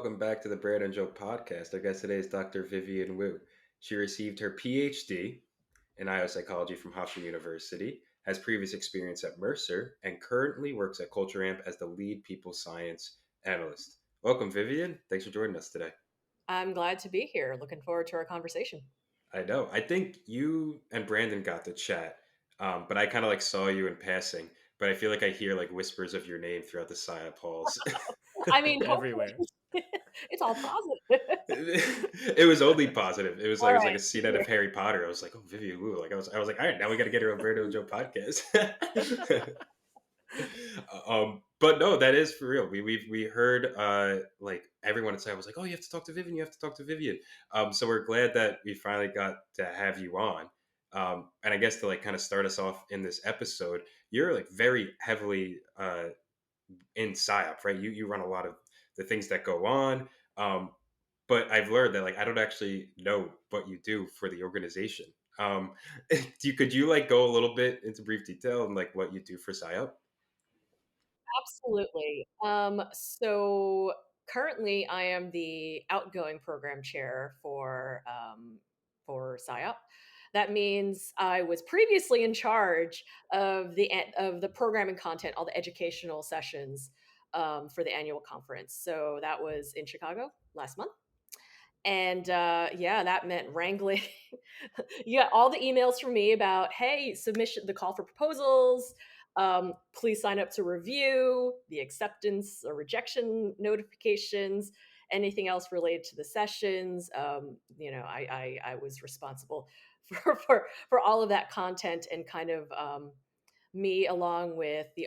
welcome back to the Brad and Joe podcast. Our guest today is Dr. Vivian Woo. She received her PhD in IO psychology from Hofstra University, has previous experience at Mercer, and currently works at Culture Amp as the lead people science analyst. Welcome, Vivian. Thanks for joining us today. I'm glad to be here. Looking forward to our conversation. I know. I think you and Brandon got to chat, but I kind of like saw you in passing. But I feel like I hear like whispers of your name throughout the SIOP halls. I mean, Everywhere. hopefully it's all positive. It was only positive. It was like All it was like right. a scene out of Harry Potter. I was like, oh, Vivian Woo. Like I was like, all right, now we got to get her on Brando and Joe podcast. But no, that is for real. We heard like everyone inside was like, oh, you have to talk to Vivian. You have to talk to Vivian. So we're glad that we finally got to have you on. And I guess to like kind of start us off in this episode, you're like very heavily in PSYOP, right? You run a lot of the things that go on. Um, but I've learned that like I don't actually know what you do for the organization. Could you like go a little bit into brief detail and like what you do for PSYOP? Absolutely. So currently, I am the outgoing program chair for SIOP. That means I was previously in charge of the programming content, all the educational sessions for the annual conference. So that was in Chicago last month. And yeah, that meant wrangling. You got all the emails from me about, hey, submission, the call for proposals. Please sign up to review the acceptance or rejection notifications. Anything else related to the sessions. I was responsible for all of that content and kind of me along with the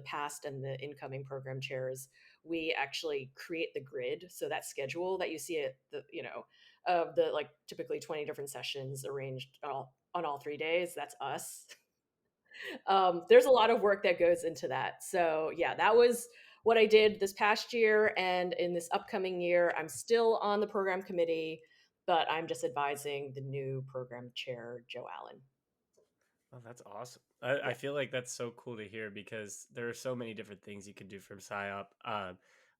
past and the incoming program chairs, we actually create the grid. So that schedule that you see at of the like typically 20 different sessions arranged on all 3 days, that's us. There's a lot of work that goes into that. So yeah, that was what I did this past year. And in this upcoming year, I'm still on the program committee, but I'm just advising the new program chair, Joe Allen. Oh, that's awesome. I Yeah. feel like that's so cool to hear because there are so many different things you can do from PSYOP.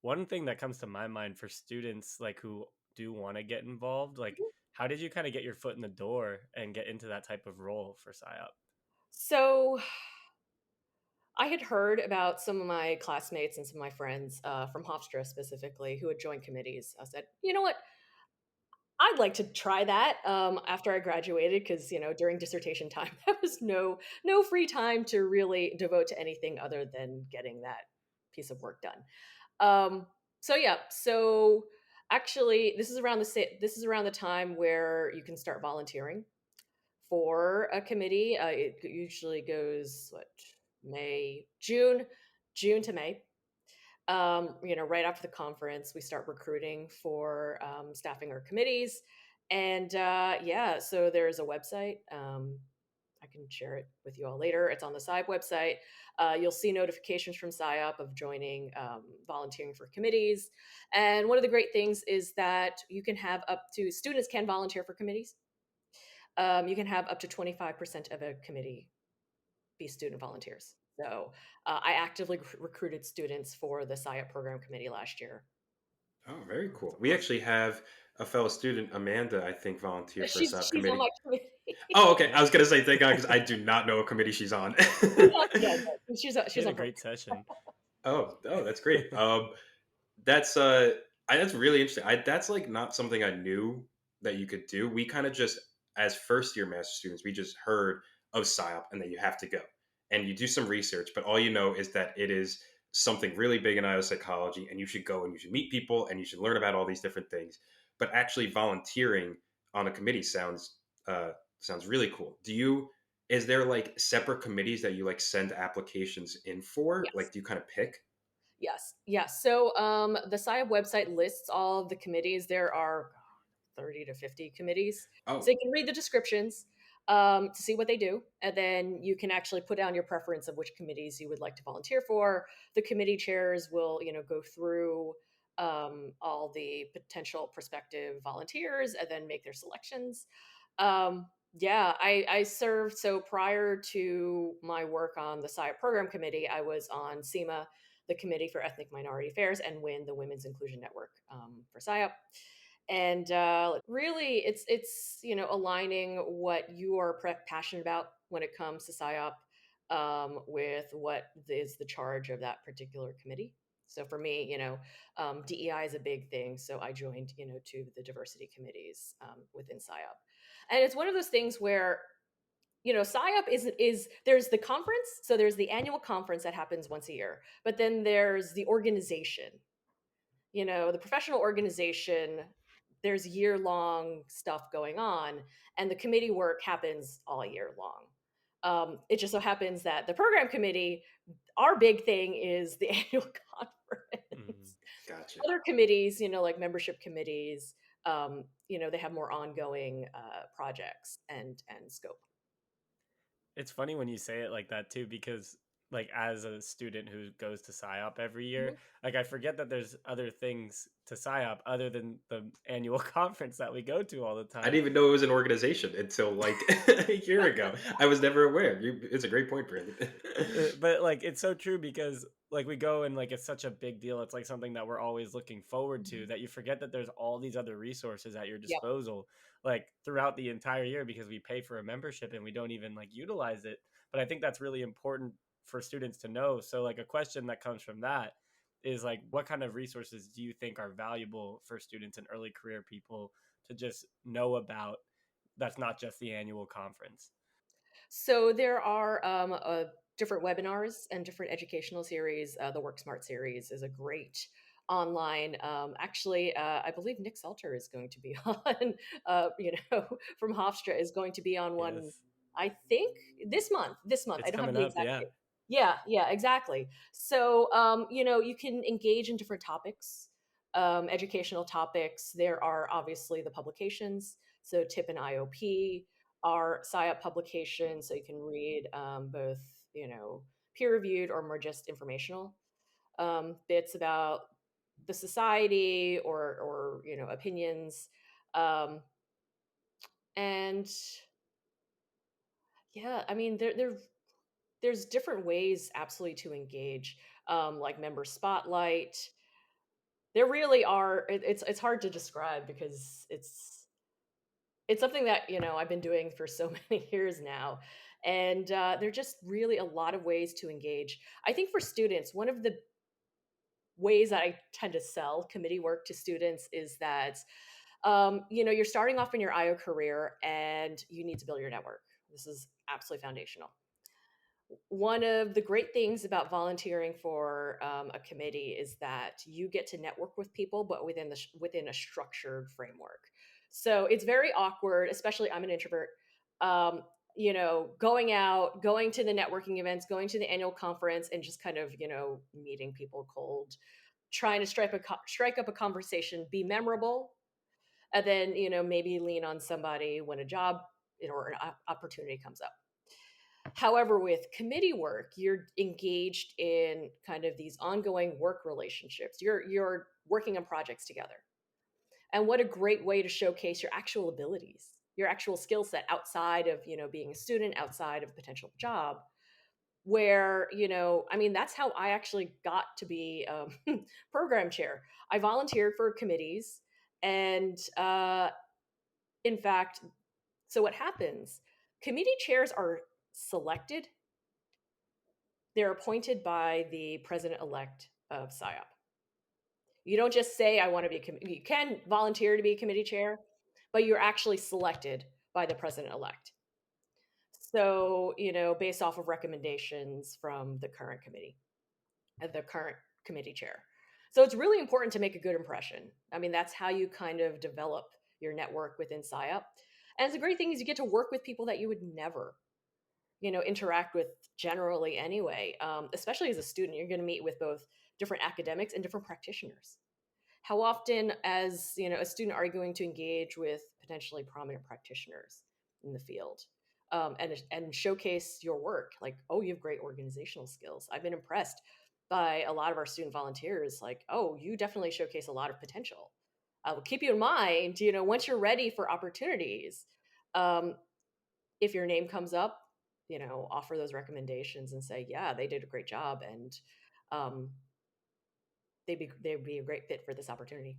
One thing that comes to my mind for students like who do want to get involved, like how did you kind of get your foot in the door and get into that type of role for PSYOP? So I had heard about some of my classmates and some of my friends from Hofstra specifically who had joined committees. I said, you know what? I'd like to try that after I graduated because during dissertation time there was no free time to really devote to anything other than getting that piece of work done. Um, so yeah, so actually this is around the time where you can start volunteering for a committee. It usually goes May, June to May. Right after the conference, we start recruiting for staffing our committees, and yeah, so there's a website. I can share it with you all later. It's on the SIOP website. You'll see notifications from SIOP of joining, volunteering for committees. And one of the great things is that you can have up to students can volunteer for committees. You can have up to 25% of a committee be student volunteers. So I actively recruited students for the SIOP program committee last year. Oh, very cool. We actually have a fellow student, Amanda, I think, volunteer for a She's on my subcommittee. committee. Oh, okay. I was gonna say thank God because I do not know what committee she's on. Yeah, You she's had a on program. great session. Oh, that's great. That's that's really interesting. That's like not something I knew that you could do. We kind of just, as first year master students, we just heard of PSYOP and that you have to go and you do some research, but all you know is that it is something really big in IO psychology, and you should go and you should meet people and you should learn about all these different things. But actually, volunteering on a committee sounds really cool. Is there like separate committees that you like send applications in for? Yes. Like, do you kind of pick? Yes. So the SIOP website lists all of the committees. There are 30 to 50 committees. So Oh, you can read the descriptions to see what they do. And then you can actually put down your preference of which committees you would like to volunteer for. The committee chairs will, go through all the potential prospective volunteers and then make their selections. Yeah, I served. So prior to my work on the SIOP program committee, I was on SEMA, the Committee for Ethnic Minority Affairs, and win the Women's Inclusion Network for SIOP. And really, it's aligning what you are passionate about when it comes to SIOP with what is the charge of that particular committee. So for me, DEI is a big thing. So I joined, two of the diversity committees within SIOP, and it's one of those things where SIOP is there's the conference. So there's the annual conference that happens once a year, but then there's the organization. The professional organization. There's year-long stuff going on, and the committee work happens all year long. It just so happens that the program committee, our big thing is the annual Mhm. conference. Gotcha. Other committees, like membership committees, they have more ongoing projects and scope. It's funny when you say it like that too, because like as a student who goes to SIOP every year, Mhm. like I forget that there's other things to SIOP other than the annual conference that we go to all the I time. didn't even know it was an organization until like a year ago. I was never aware. It's a great point, Brandon. But like it's so true because like we go and like it's such a big deal. It's like something that we're always looking forward to Mhm. that you forget that there's all these other resources at your Yep. disposal like throughout the entire year because we pay for a membership and we don't even like utilize it. But I think that's really important for students to know. So like a question that comes from that is like what kind of resources do you think are valuable for students and early career people to just know about that's not just the annual conference? So there are different webinars and different educational series. The Work Smart series is a great online. Actually, I believe Nick Salter is going to be on. From Hofstra is going to be on one. Yes. I think this month. This month. I It's don't have coming the up, exact yeah. date. Yeah, yeah, exactly. So you can engage in different topics, educational topics. There are obviously the publications. So TIP and IOP are SIOP publications, so you can read both, peer reviewed or more just informational bits about the society or opinions, um, and yeah, I mean there's different ways absolutely to engage, like member spotlight. There really are. It's hard to describe because it's something that I've been doing for so many years now, and there are just really a lot of ways to engage. I think for students, one of the ways that I tend to sell committee work to students is that you're starting off in your IO career and you need to build your network. This is absolutely foundational. One of the great things about volunteering for a committee is that you get to network with people, but within a structured framework. So it's very awkward, especially I'm an introvert. Um, going out, going to the networking events, going to the annual conference, and just kind of meeting people cold, trying to strike up a conversation, be memorable, and then maybe lean on somebody when a job or an opportunity comes up. However, with committee work, you're engaged in kind of these ongoing work relationships. You're working on projects together. And what a great way to showcase your actual abilities, your actual skill set outside of, being a student, outside of potential job, where, I mean, that's how I actually got to be program chair. I volunteered for committees. And in fact, so what happens? Committee chairs are selected. They're appointed by the president-elect of SIOP. You don't just say, I want to be, you can volunteer to be a committee chair, but you're actually selected by the president-elect. So, based off of recommendations from the current committee, the current committee chair. So it's really important to make a good impression. I mean, that's how you kind of develop your network within SIOP. And the great thing is you get to work with people that you would never interact with generally anyway. Especially as a student, you're going to meet with both different academics and different practitioners. How often, as a student, are you going to engage with potentially prominent practitioners in the field, and showcase your work? Like, oh, you have great organizational skills. I've been impressed by a lot of our student volunteers. Like, oh, you definitely showcase a lot of potential. I will keep you in mind. Once you're ready for opportunities, um, if your name comes up, offer those recommendations and say, yeah, they did a great job. And they'd be a great fit for this opportunity.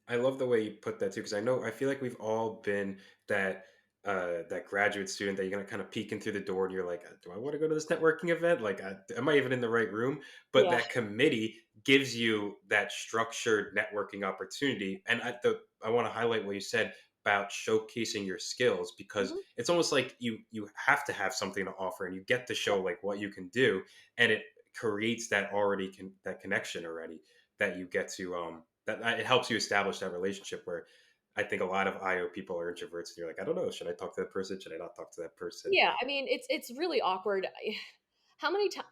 I love the way you put that too, because I feel like we've all been that that graduate student that you're gonna kind of peek in through the door and you're like, do I want to go to this networking event? Like, am I even in the right room? But Yeah. that committee gives you that structured networking opportunity. And I want to highlight what you said about showcasing your skills, because Mhm. it's almost like you have to have something to offer and you get to Yeah. show like what you can do, and it creates that that connection already that you get to it helps you establish that relationship where I think a lot of IO people are introverts and you're like, I don't know, should I talk to that person? Should I not talk to that person? Yeah, I mean, it's really awkward. How many times?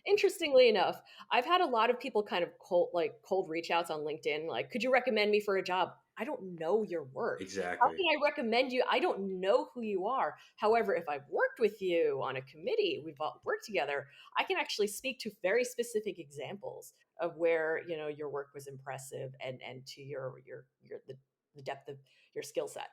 Interestingly enough, I've had a lot of people kind of cold reach outs on LinkedIn, like, "Could you recommend me for a job?" I don't know your work. How Exactly. can I recommend you? I don't know who you are. However, if I've worked with you on a committee, we've all worked together, I can actually speak to very specific examples of where, your work was impressive and to the depth of your skill set.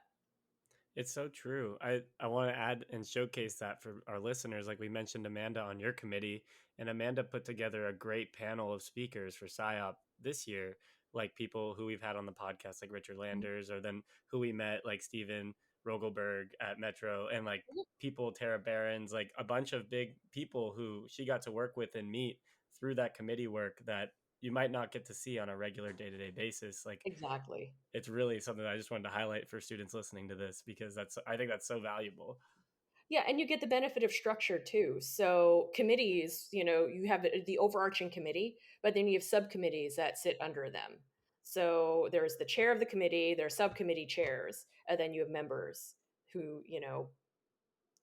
It's so true. I want to add and showcase that for our listeners. Like we mentioned Amanda on your committee, and Amanda put together a great panel of speakers for SIOP this year, like people who we've had on the podcast, like Richard Landers, or then who we met, like Stephen Rogelberg at Metro, and like people, Tara Barons, like a bunch of big people who she got to work with and meet through that committee work that you might not get to see on a regular day-to-day basis. Like Exactly. it's really something that I just wanted to highlight for students listening to this because that's I think that's so valuable. Yeah, and you get the benefit of structure too. So committees, you have the overarching committee, but then you have subcommittees that sit under them. So there's the chair of the committee, there are subcommittee chairs, and then you have members who,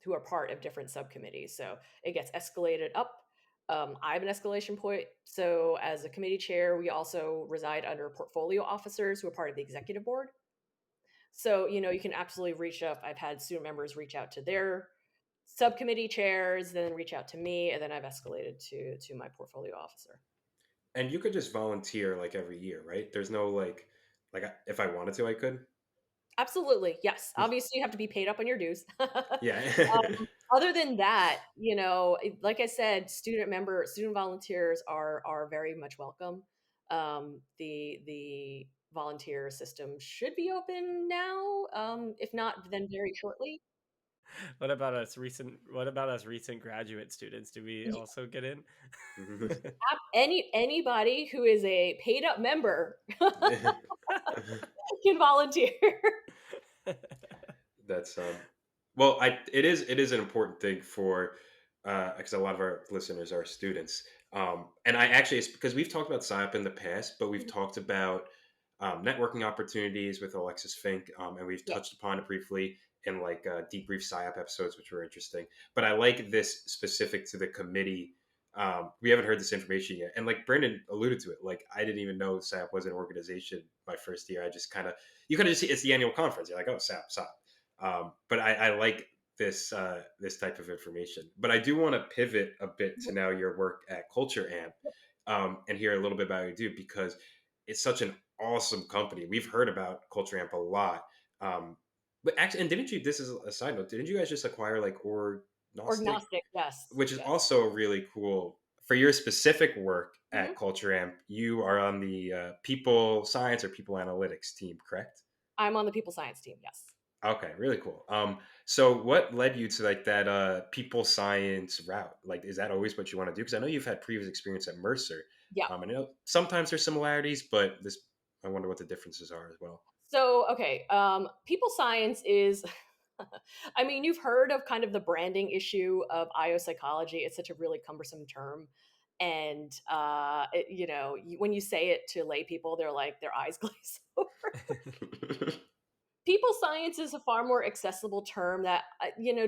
who are part of different subcommittees. So it gets escalated up. I have an escalation point. So as a committee chair, we also reside under portfolio officers who are part of the executive board. So, you can absolutely reach up. I've had student members reach out to their subcommittee chairs, then reach out to me, and then I've escalated to my portfolio officer. And you could just volunteer like every year, right? There's no if I wanted to, I could. Absolutely, yes. Obviously, you have to be paid up on your dues. Yeah. Other than that, like I said, student volunteers are very much welcome. The volunteer system should be open now. If not, then very shortly. What about us recent graduate students? Do we also get in? Anybody who is a paid up member can volunteer. That's well, I it is an important thing for because a lot of our listeners are students. And I actually it's because we've talked about SIOP in the past, but we've talked about networking opportunities with Alexis Fink, and we've Yeah. touched upon it briefly in debrief SIOP episodes, which were interesting. But I like this specific to the committee. We haven't heard this information yet, and like Brandon alluded to it, like I didn't even know SIOP was an organization my first year. I just kind of you kind of just see it's the annual conference. You're like, oh, SIOP. But I like this type of information. But I do want to pivot a bit to now your work at Culture Amp, and hear a little bit about what you do because it's such an awesome company. We've heard about Culture Amp a lot. But actually, and didn't you? This is a side note. Didn't you guys just acquire like Orgnostic, Agnostic, yes, which is yes. also really cool for your specific work Mhm. at Culture Amp? You are on the people science or people analytics team, correct? I'm on the people science team, yes. Okay, really cool. So what led you to like that people science route? Like, is that always what you want to do? Because I know you've had previous experience at Mercer. Yeah. I know sometimes there's similarities, but this I wonder what the differences are as well. So, okay, people science is I mean, you've heard of kind of the branding issue of IO psychology. It's such a really cumbersome term. And, when you say it to lay people, they're like, their eyes glaze over. People science is a far more accessible term that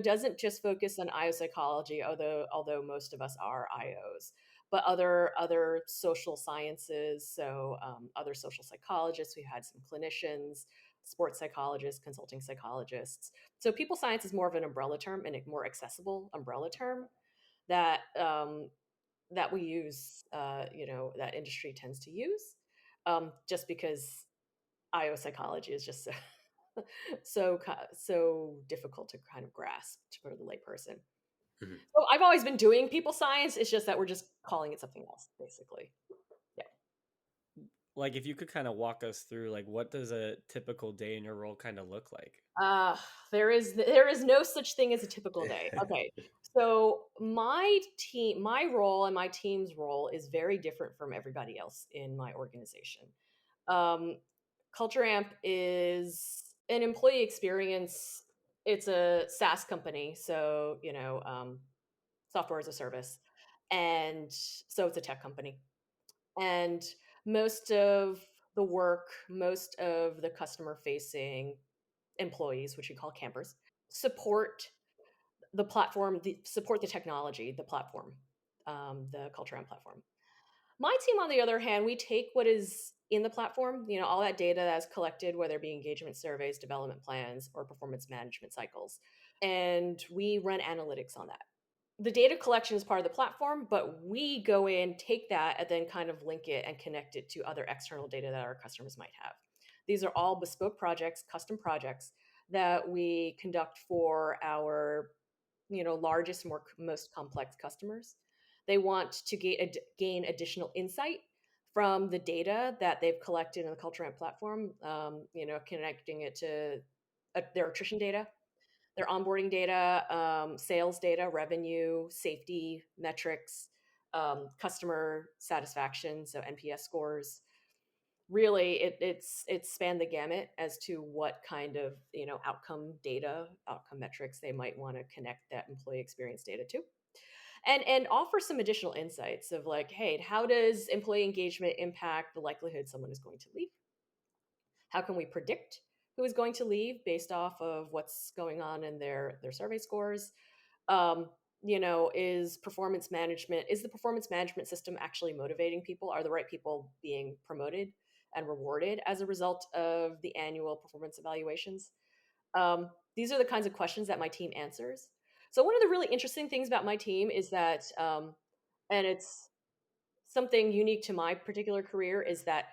doesn't just focus on IO psychology, although most of us are IOs, but other social sciences. So other social psychologists. We've had some clinicians, sports psychologists, consulting psychologists. So people science is more of an umbrella term and a more accessible umbrella term that that we use. That industry tends to use, just because IO psychology is just so difficult to kind of grasp for the layperson. Mhm. So I've always been doing people science. It's just that we're just calling it something else, basically. Yeah. Like, if you could kind of walk us through, like, what does a typical day in your role kind of look like? Uh, there is no such thing as a typical day. Okay. So my role and my team's role is very different from everybody else in my organization. Um, Culture Amp is an employee experience. It's a SaaS company, so software as a service, and so it's a tech company. And most of the work, most of the customer facing employees, which we call campers, support the platform, support the technology, the platform, the Culture Amp platform. My team, on the other hand, we take what is in the platform, all that data that's collected, whether it be engagement surveys, development plans, or performance management cycles, and we run analytics on that. The data collection is part of the platform, but we go in, take that, and then kind of link it and connect it to other external data that our customers might have. These are all bespoke projects, custom projects that we conduct for our largest, most complex customers. They want to gain additional insight from the data that they've collected in the Culture Amp platform. Connecting it to their attrition data, their onboarding data, sales data, revenue, safety metrics, customer satisfaction, so NPS scores. Really, it's spanned the gamut as to what kind of outcome metrics they might want to connect that employee experience data to, and offer some additional insights of like, hey, how does employee engagement impact the likelihood someone is going to leave? How can we predict who is going to leave based off of what's going on in their survey scores? um, is the performance management system actually motivating people? Are the right people being promoted and rewarded as a result of the annual performance evaluations? These are the kinds of questions that my team answers. So one of the really interesting things about my team is that, and it's something unique to my particular career, is that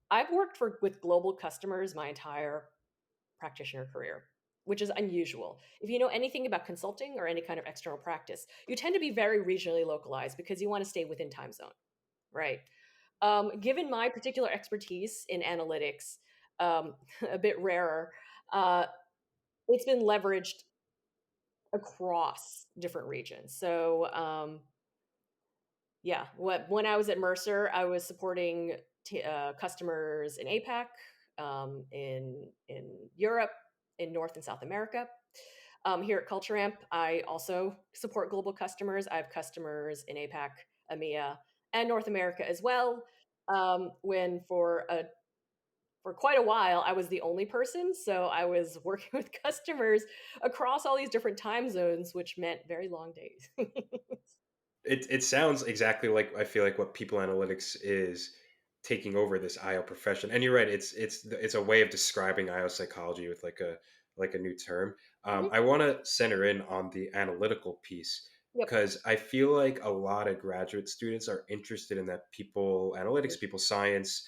I've worked with global customers my entire practitioner career, which is unusual. If you know anything about consulting or any kind of external practice, you tend to be very regionally localized because you want to stay within time zone, right? Given my particular expertise in analytics, a bit rarer, uh, it's been leveraged across different regions. So, yeah, when I was at Mercer, I was supporting customers in APAC, in Europe, in North and South America. Here at Culture Amp, I also support global customers. I have customers in APAC, EMEA, and North America as well. When for quite a while, I was the only person, so I was working with customers across all these different time zones, which meant very long days. It sounds exactly like I feel like what people analytics is taking over this IO profession. And you're right, it's a way of describing IO psychology with like a new term. Mhm. I want to center in on the analytical piece Yep. because I feel like a lot of graduate students are interested in that people analytics, people science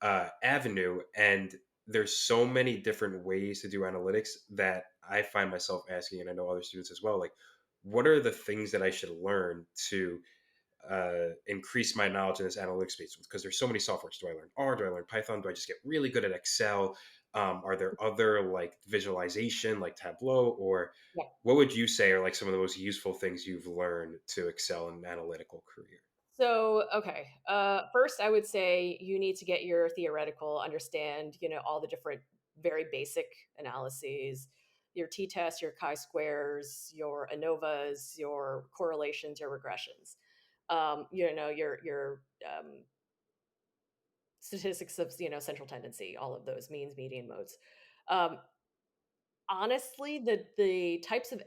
avenue, and there's so many different ways to do analytics that I find myself asking, and I know other students as well, like what are the things that I should learn to increase my knowledge in this analytics space? Because there's so many softwares. Do I learn R? Do I learn Python? Do I just get really good at Excel? Are there other like visualization, like Tableau, or Yep. what would you say are like some of the most useful things you've learned to excel in an analytical career? So, okay. First, I would say you need to get your theoretical, understand, all the different very basic analyses, your t-tests, your chi-squares, your ANOVAs, your correlations, your regressions. Your statistics of, central tendency, all of those means, median, modes. Um, Honestly, the types of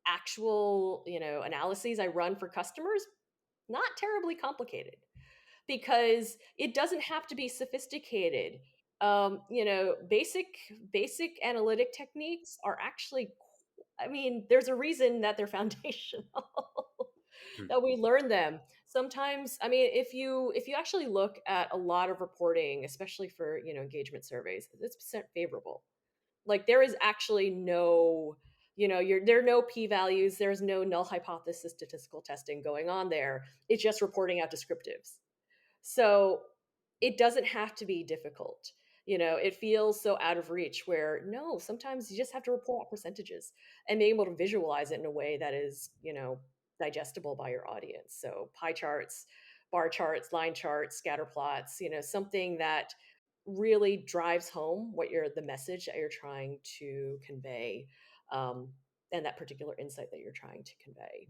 actual, analyses I run for customers, not terribly complicated, because it doesn't have to be sophisticated. Basic analytic techniques are actually, I mean, there's a reason that they're foundational, Hmm. that we learn them. Sometimes, I mean, if you actually look at a lot of reporting, especially for, engagement surveys, it's percent favorable. Like there is actually no, there are no p-values, there's no null hypothesis statistical testing going on there. It's just reporting out descriptives. So it doesn't have to be difficult. It feels so out of reach where no, sometimes you just have to report out percentages and being able to visualize it in a way that is, digestible by your audience. So pie charts, bar charts, line charts, scatter plots, something that really drives home the message that you're trying to convey, um, and that particular insight that you're trying to convey.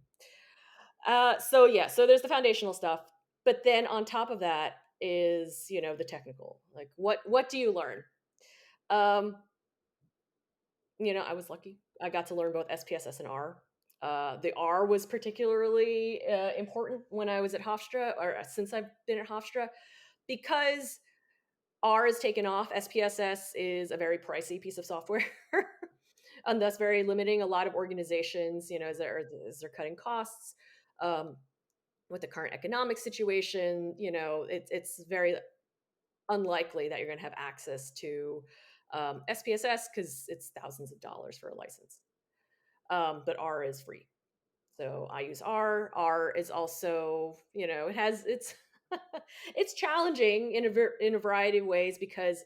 So yeah, so there's the foundational stuff, but then on top of that is, the technical. Like what do you learn? Um, I was lucky. I got to learn both SPSS and R. The R was particularly important when I was at Hofstra, or since I've been at Hofstra, because R is taken off. SPSS is a very pricey piece of software, and thus very limiting. A lot of organizations, as they're cutting costs. Um, with the current economic situation, it's very unlikely that you're going to have access to SPSS because it's thousands of dollars for a license. But R is free. So I use R. R is also, it's it's challenging in a variety of ways because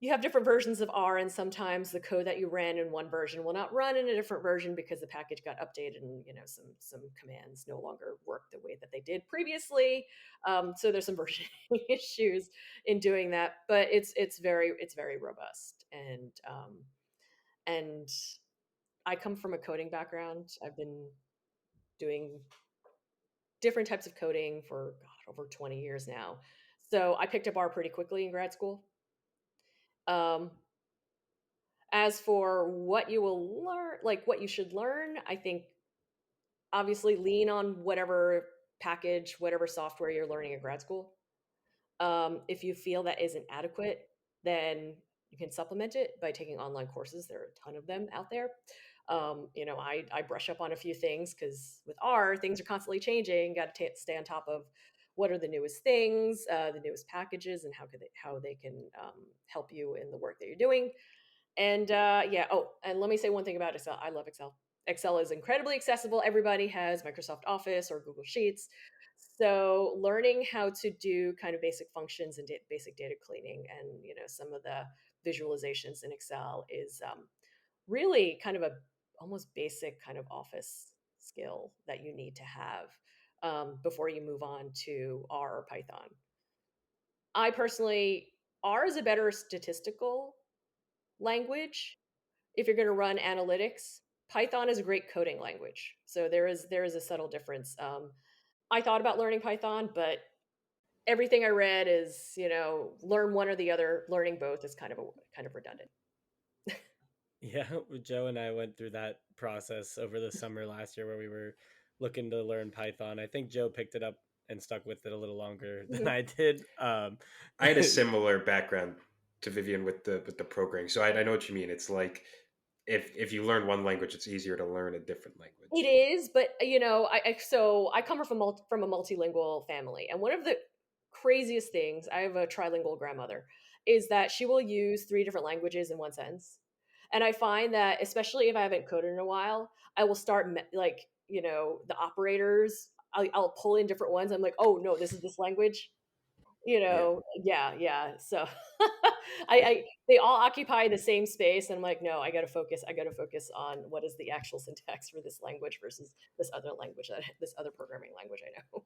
you have different versions of R, and sometimes the code that you ran in one version will not run in a different version because the package got updated and some commands no longer work the way that they did previously. So there's some version issues in doing that, but it's very robust, and I come from a coding background. I've been doing different types of coding for over 20 years now, so I picked up R pretty quickly in grad school. Um, As for what you will learn, like what you should learn, I think obviously lean on whatever package, whatever software you're learning in grad school. If you feel that isn't adequate, then you can supplement it by taking online courses. There are a ton of them out there. I brush up on a few things because with R, things are constantly changing. Got to stay on top of what are the newest things, the newest packages, and how they can help you in the work that you're doing. And yeah, oh, and let me say one thing about Excel. I love Excel. Excel is incredibly accessible. Everybody has Microsoft Office or Google Sheets. So learning how to do kind of basic functions and basic data cleaning and some of the visualizations in Excel is really kind of a almost basic kind of office skill that you need to have before you move on to R or Python. I personally, R is a better statistical language if you're going to run analytics. Python is a great coding language, so there is a subtle difference. I thought about learning Python, but everything I read is learn one or the other. Learning both is kind of redundant. Yeah, Joe and I went through that process over the summer last year where we were looking to learn Python. I think Joe picked it up and stuck with it a little longer than Mhm. I did. I had a similar background to Vivian with the programming, so I know what you mean. It's like if you learn one language, it's easier to learn a different It language. is, but I come from a multilingual family, and one of the craziest things, I have a trilingual grandmother, is that she will use three different languages in one sentence. And I find that, especially if I haven't coded in a while, I will start like the operators. I'll pull in different ones. I'm like, oh no, this is this language. Yeah. Yeah, yeah. So I they all occupy the same space, and I'm like, no, I gotta focus on what is the actual syntax for this language versus this other programming language I know.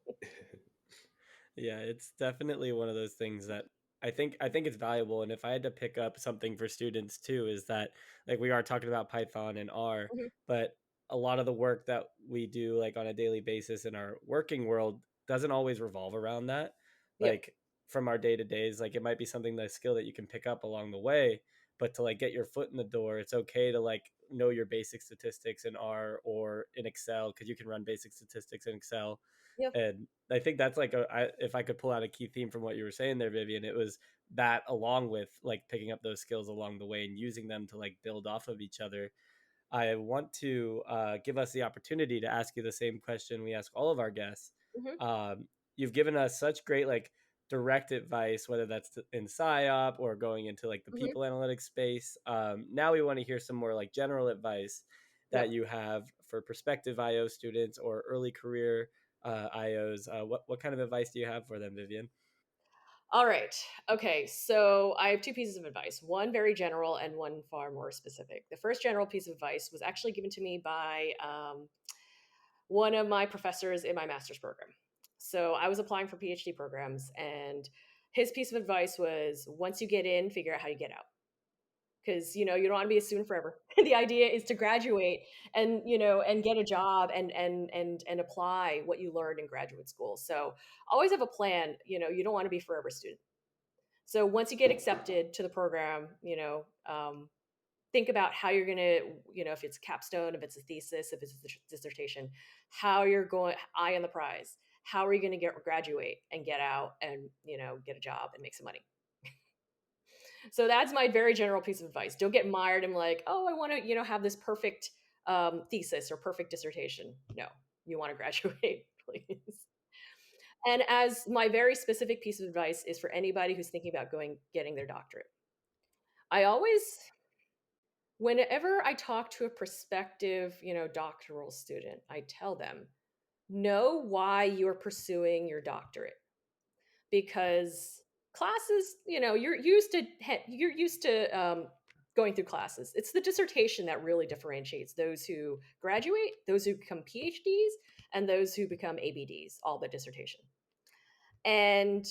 Yeah, it's definitely one of those things that I think it's valuable. And if I had to pick up something for students too, is that like we are talking about Python and R, Mhm. but a lot of the work that we do like on a daily basis in our working world doesn't always revolve around that. Yep. Like from our day to days, like it might be something that skill that you can pick up along the way, but to like get your foot in the door, it's okay to like know your basic statistics in R or in Excel because you can run basic statistics in Excel. Yep. And I think that's like if I could pull out a key theme from what you were saying there, Vivian, it was that along with like picking up those skills along the way and using them to like build off of each other. I want to give us the opportunity to ask you the same question we ask all of our guests. Mhm. You've given us such great like direct advice, whether that's in PSYOP or going into like the Mhm. people analytics space. Now we want to hear some more like general advice that Yep. you have for prospective IO students or early career IOs. What kind of advice do you have for them, Vivian? All right. Okay. So I have two pieces of advice, one very general and one far more specific. The first general piece of advice was actually given to me by one of my professors in my master's program. So I was applying for PhD programs, and his piece of advice was once you get in, figure out how you get out. Because you don't want to be a student forever. The idea is to graduate and and get a job and apply what you learned in graduate school. So always have a plan. You don't want to be forever student. So once you get accepted to the program, think about how you're going to, if it's a capstone, if it's a thesis, if it's a dissertation, how you're going, eye on the prize. How are you going to graduate and get out and, get a job and make some money? So that's my very general piece of advice. Don't get mired in like, oh, I want to, have this perfect thesis or perfect dissertation. No, you want to graduate, please. And as my very specific piece of advice is for anybody who's thinking about getting their doctorate. I always, whenever I talk to a prospective, doctoral student, I tell them, know why you're pursuing your doctorate. Because classes, you're used to going through classes. It's the dissertation that really differentiates those who graduate, those who become PhDs, and those who become ABDs, all but dissertation. And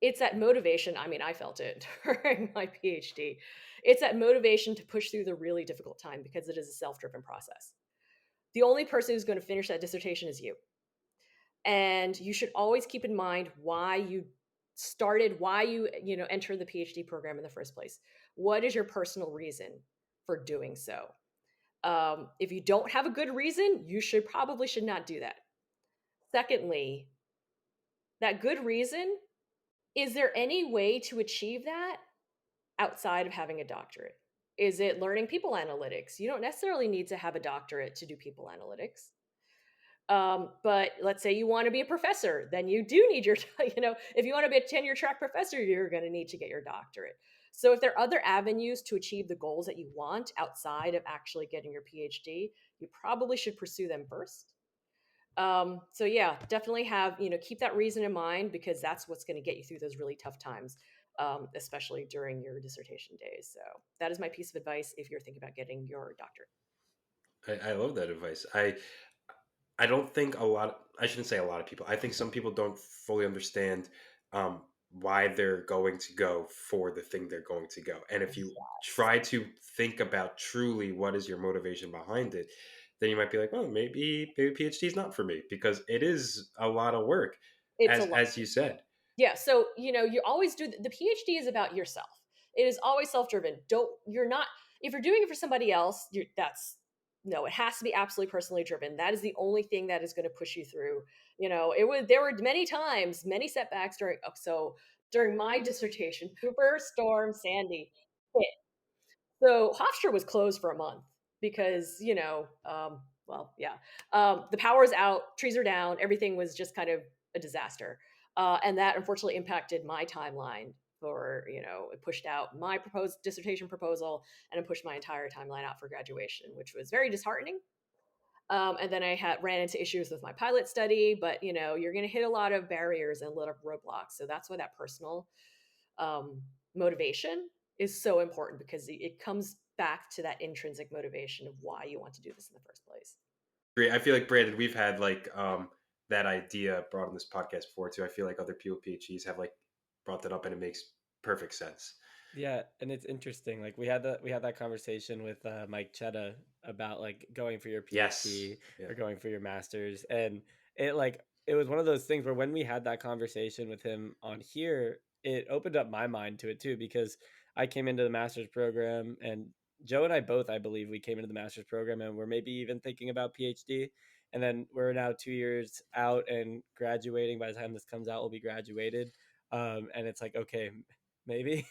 it's that motivation. I mean, I felt it during my PhD. It's that motivation to push through the really difficult time because it is a self-driven process. The only person who's going to finish that dissertation is you. And you should always keep in mind why you started, why you entered the PhD program in the first place. What is your personal reason for doing so? If you don't have a good reason, you should not do that. Secondly, that good reason, is there any way to achieve that outside of having a doctorate? Is it learning people analytics? You don't necessarily need to have a doctorate to do people analytics. But let's say you want to be a professor, then you do need your, if you want to be a tenure track professor, you're going to need to get your doctorate. So if there are other avenues to achieve the goals that you want outside of actually getting your PhD, you probably should pursue them first. So yeah, definitely keep that reason in mind because that's what's going to get you through those really tough times, especially during your dissertation days. So that is my piece of advice if you're thinking about getting your doctorate. I love that advice. I don't think a lot. I shouldn't say a lot of people. I think some people don't fully understand why they're going to go for the thing they're going to go. And if you Yes. try to think about truly what is your motivation behind it, then you might be like, well, maybe PhD is not for me because it is a lot of work, It's a as lot. you said. Yeah. So, you always do the PhD is about yourself. It is always self-driven. You're not, if you're doing it for somebody else, no, it has to be absolutely personally driven. That is the only thing that is going to push you through. There were many times, many setbacks during my dissertation, Superstorm Sandy hit. So Hofstra was closed for a month because, well, yeah, the power's out, trees are down, everything was just kind of a disaster. And that unfortunately impacted my timeline it pushed out my proposed dissertation proposal and it pushed my entire timeline out for graduation, which was very disheartening. And then I ran into issues with my pilot study, but you're going to hit a lot of barriers and a lot of roadblocks. So that's why that personal motivation is so important because it comes back to that intrinsic motivation of why you want to do this in the first place. Great. I feel like Brandon, we've had like that idea brought on this podcast before too. I feel like other people PhDs have like brought that up, and it makes perfect sense. Yeah, and it's interesting. Like we had that conversation with Mike Chetta about like going for your Yes. PhD Yeah. or going for your master's, and it was one of those things where when we had that conversation with him on here, it opened up my mind to it too because I came into the master's program, and Joe and I both, I believe, we came into the master's program, and we're maybe even thinking about PhD, and then we're now 2 years out and graduating. By the time this comes out, we'll be graduated, and it's like okay, maybe.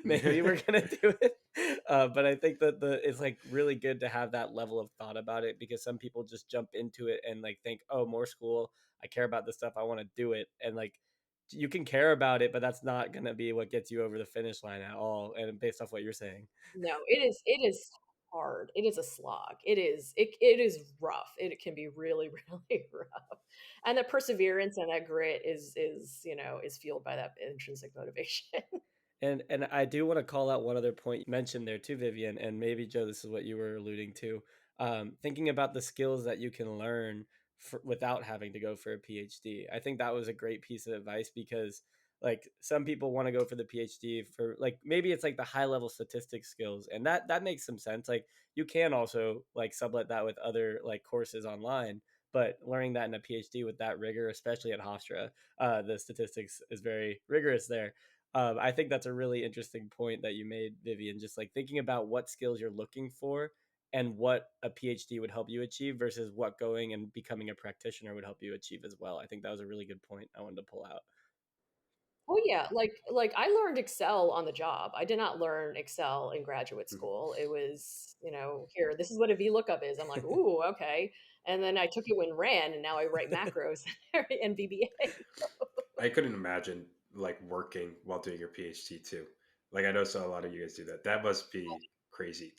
Maybe we're gonna do it. But I think that it's like really good to have that level of thought about it because some people just jump into it and like think, oh, more school. I care about this stuff. I want to do it. And like you can care about it, but that's not gonna be what gets you over the finish line at all. And based off what you're saying. No, it is. It is. hard. It is a slog. It is rough. It can be really really rough. And the perseverance and that grit is fueled by that intrinsic motivation. And I do want to call out one other point you mentioned there too, Vivian, and maybe Joe, this is what you were alluding to. Thinking about the skills that you can learn without having to go for a PhD. I think that was a great piece of advice because like some people want to go for the PhD for like maybe it's like the high level statistics skills, and that makes some sense. Like you can also like sublet that with other like courses online, but learning that in a PhD with that rigor, especially at Hofstra, the statistics is very rigorous there. I think that's a really interesting point that you made, Vivian. Just like thinking about what skills you're looking for and what a PhD would help you achieve versus what going and becoming a practitioner would help you achieve as well. I think that was a really good point I wanted to pull out. Oh yeah, like I learned Excel on the job. I did not learn Excel in graduate school. It was, here, this is what a VLOOKUP is. I'm like, ooh, okay. And then I took it when ran, and now I write macros and VBA. I couldn't imagine like working while doing your PhD too. Like I know so a lot of you guys do that. That must be crazy.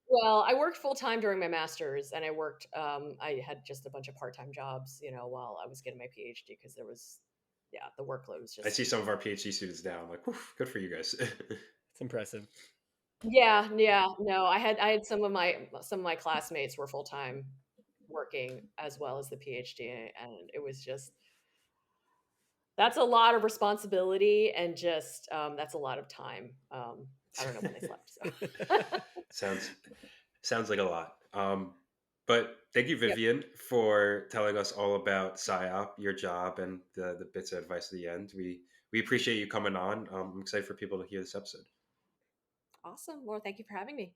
Well, I worked full time during my master's, and I had just a bunch of part time jobs, while I was getting my PhD because yeah, the workload was I see just. some of our PhD students now. I'm like, "Whew, good for you guys." It's impressive. Yeah, yeah, no, I had some of my classmates were full time working as well as the PhD, and it was just that's a lot of responsibility and just that's a lot of time. I don't know when they slept, so. sounds sounds like a lot. But thank you, Yep. Vivian, for telling us all about PSYOP, your job, and the bits of advice at the end. We appreciate you coming on. I'm excited for people to hear this episode. Awesome. Well, thank you for having me.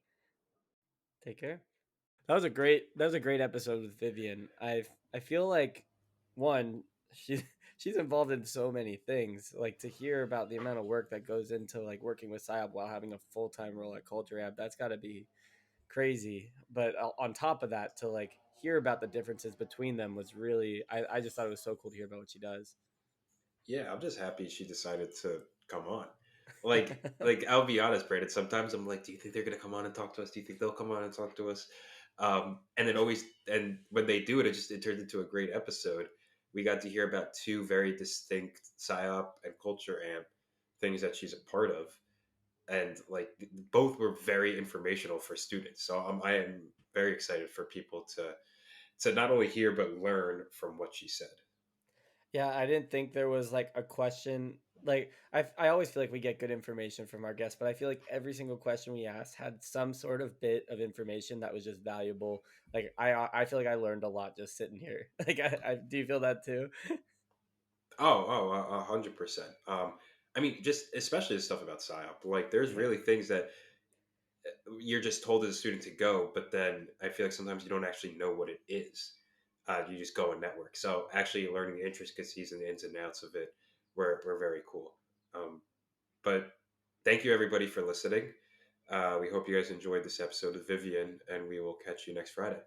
Take care. That was a great episode with Vivian. I feel like one she she's involved in so many things. Like to hear about the amount of work that goes into like working with PSYOP while having a full time role at Culture App, that's got to be crazy. But on top of that, to like hear about the differences between them was really I just thought it was so cool to hear about what she does. Yeah, I'm just happy she decided to come on. Like I'll be honest, Brandon. Sometimes I'm like, do you think they're gonna come on and talk to us? Do you think they'll come on and talk to us? And then always, and when they do it, it turns into a great episode. We got to hear about two very distinct psyop and culture amp things that she's a part of, and like both were very informational for students. So I am very excited for people to not only hear but learn from what she said. Yeah, I didn't think there was like a question. Like I always feel like we get good information from our guests, but I feel like every single question we asked had some sort of bit of information that was just valuable. Like I feel like I learned a lot just sitting here. Like I do you feel that too? Oh, 100%. I mean, just especially the stuff about psyop. Like, there's Yeah. really things that you're just told as a student to go, but then I feel like sometimes you don't actually know what it is. You just go and network. So actually learning the intricacies and the ins and outs of it were very cool. Um, but thank you everybody for listening. We hope you guys enjoyed this episode of Vivian, and we will catch you next Friday.